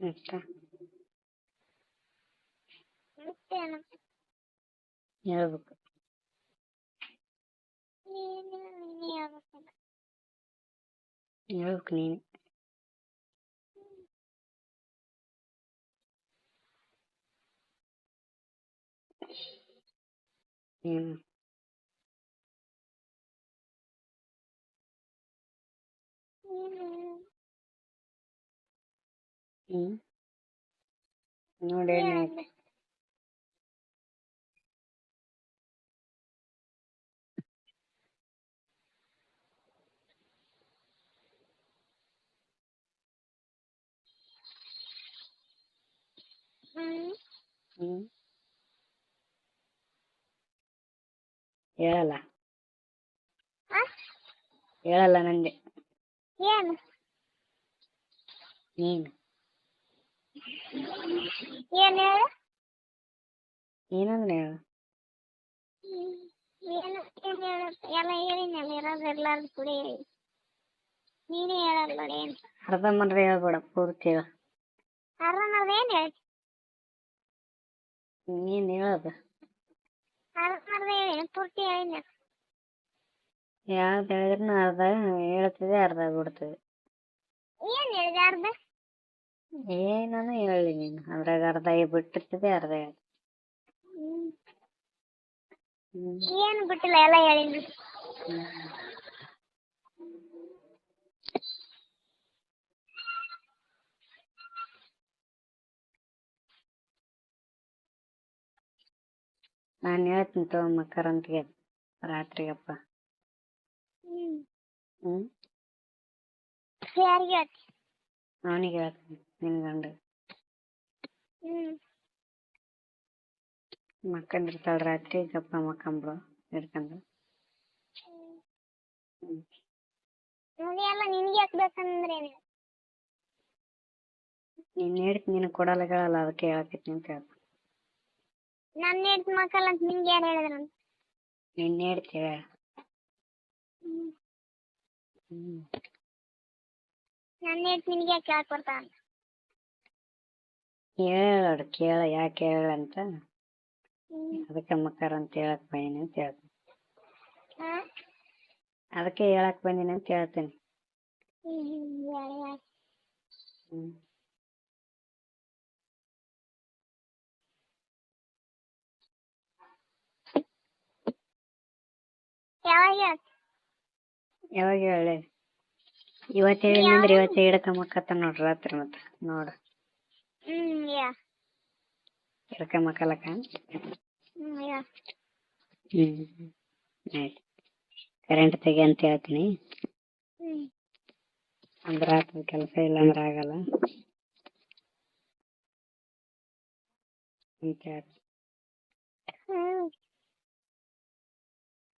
ಮತ್ತ ಮತ್ತೇನು ಹೇಳ್ಬೇಕು. ನೀನೇ ಹೇಳ್ಬೇಕು. ಹೇಳ್ಬೇಕು ನೀನು. ಹ್ಮ್ ಹ್ಮ್ ನೋಡಿ ಏನಂದೆ? ಹ್ಮ್ ಹೇಳಲ್ಲ ಹೇಳಲ್ಲ ನಂದೆ. ಏನು ನೀನು ಏನು ಹೇಳು? ಏನಂದ್ರೆ ಹೇಳು. ಏನು ಏನು ಹೇಳು? ಎಲ್ಲ ಹೇಳಿನಲ್ಲ, ಇರೋದು ಇರ್ಲಾರ್ದು ಕುಡಿ. ನೀನೇ ಹೇಳಲ್ಲ ನೋಡಿ ಏನು. ಅರ್ಧಂಬರ್ಧ ಹೇಳ್ಬೇಡ, ಪೂರ್ತಿ ಹೇಳು. ಅರ್ಧಂಬರ್ಧ ಏನು ಹೇಳಿ? ನೀನ್ ಹೇಳೋದು ಅರ್ಧಂಬರ್ಧ ಹೇಳಿ, ಪೂರ್ತಿ ಹೇಳಿನ. ಯಾವ್ದು ಹೇಳಿದ್ರು ಅರ್ಧ ಹೇಳ್ತದೆ, ಅರ್ಧ ಬಿಡ್ತದೆ. ಏನು ಹೇಳಿದೆ ಅರ್ಧ? ಏನಾನು ಹೇಳಿ ನೀನು, ಅದ್ರಾಗ ಅರ್ಧ ಬಿಟ್ಟಿರ್ತದೆ, ಅರ್ಧ ಹೇಳಿ. ಏನು ಬಿಟ್ಟಿಲ್ಲ, ಎಲ್ಲ ಹೇಳಿನಿ. ನಾನು ಹೇಳ್ತೀನಿ ತಗೊಂಬ ಕರಂತ್ಗೆ ರಾತ್ರಿಗಪ್ಪ. ಯಾರಿಗೆ ಹೇಳ್ತಿ? ಅವನಿಗೆ ಹೇಳ್ತೀನಿ, ನಿನ್ ಗಂಡ. ಮಕ್ಕಂದಿರ್ತಾಳ ರಾತ್ರಿ, ಗಪ್ಪ ಮಕ್ಕಂಬ್ಳು ಹಿಡ್ಕೊಂಡು. ಎಲ್ಲ ನಿನ್ಗೆ ಹಾಕ್ಬೇಕಂದ್ರೇನು? ನೀನ್ ಹೇಳ್ತೀನಿ, ನೀನು ಕೊಡಲ್ಲ ಹೇಳಲ್ಲ, ಅದಕ್ಕೆ ಹೇಳಕತ್ತೀನಿ ಅಂತ ಹೇಳ್ತೀನಿ. ನನ್ನ ಹೆಂಡ್ತಿ ಮಕ್ಕಳು ಅಂತ ನಿಂಗೆ ಯಾರು ಹೇಳಿದ್ರಂತ? ನೀನ್ ಹೇಳ್ತೀಯ. ನನ್ನ ಹೆಂಡ್ತಿ ನಿನಗೆ ಯಾಕೆ ಕೇಳ್ಕೊಡ್ತಾ ಅಂತ? ಹೇಳೋಡು ಕೇಳ, ಯಾಕೆ ಹೇಳಂತ. ಅದಕ್ಕೆ ಮಕ್ಕರ ಅಂತ ಹೇಳಕ್ ಬಂದೀನಿ ಅಂತ ಹೇಳ್ತೀನಿ. ಅದಕ್ಕೆ ಹೇಳಕ್ ಬಂದೀನಿ ಅಂತ ಹೇಳ್ತೀನಿ. ಯಾವಾಗ ಹೇಳಿ? ಇವತ್ತು ಹೇಳಿದ್ರೆ ಇವತ್ತು ಹಿಡ್ಕೊಂಬಕ್ಕತ್ತ ನೋಡ್ರಿ ರಾತ್ರಿ. ಮತ್ತೆ ನೋಡು ಹಿಡ್ಕೊಂಬಕ್ಕಲಕ್ಕ. ಆಯ್ತು, ಕರೆಂಟ್ ತೆಗಿ ಅಂತ ಹೇಳ್ತೀನಿ. ಅಂದ್ರೆ ಆಗ್ತದೆ ಕೆಲಸ, ಇಲ್ಲಾಂದ್ರೆ ಆಗಲ್ಲ ಅಂತ ಹೇಳ್ತೀನಿ.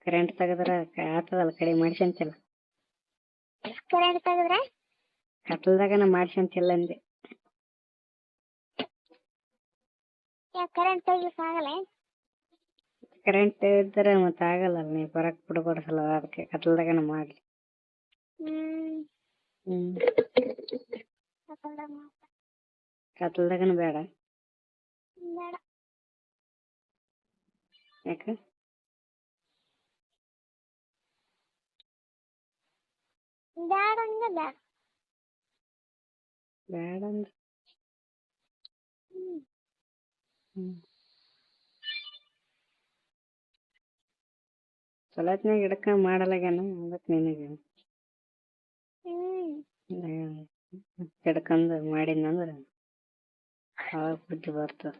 ಕರೆಂಟ್ ತೆಗದ್ರ ಆಗ್ತದಲ್ಲ, ಕಡೆ ಮಾಡ್ಸಂತಿಲ್ಲ. ಕರೆಂಟ್ ತೆಗೆದ್ರೆ ಕತ್ಲದಾಗನ ಮಾಡ್ಸಂತಿಲ್ಲ ಅಂದೆ. ಕರೆಂಟ್ ತೆಗಿಲಿಕ್ಕೆ ಆಗಲ್ಲ? ಕರೆಂಟ್ ಇದ್ರೆ ಮತ್ತೆ ಆಗಲ್ಲ, ನೀವು ಬರಕ್ ಬಿಡ್ಬಾರ್ದಲ್ಲ, ಅದಕ್ಕೆ ಕತ್ಲದಾಗನ ಮಾಡ್ಲಿ. ಕತ್ಲದಾಗನ ಬೇಡ? ಬೇಡ. ಯಾಕೆ? ಬೇಡ ಅಂದ್ರೆ ಬೇಡ. ಬೇಡ ಅಂದ್ರೆ ಚಲೋತ್ನಾಗ ಹಿಡ್ಕೊಂಡ್ ಮಾಡಲಾಗ್ಯಾನ, ಅದಕ್ಕೆ ನಿನಗೆ ಹಿಡ್ಕೊಂಡು ಮಾಡಿದ್ನಂದ್ರೆ ಅವಾಗ ಬುದ್ಧಿ ಬರ್ತದೆ.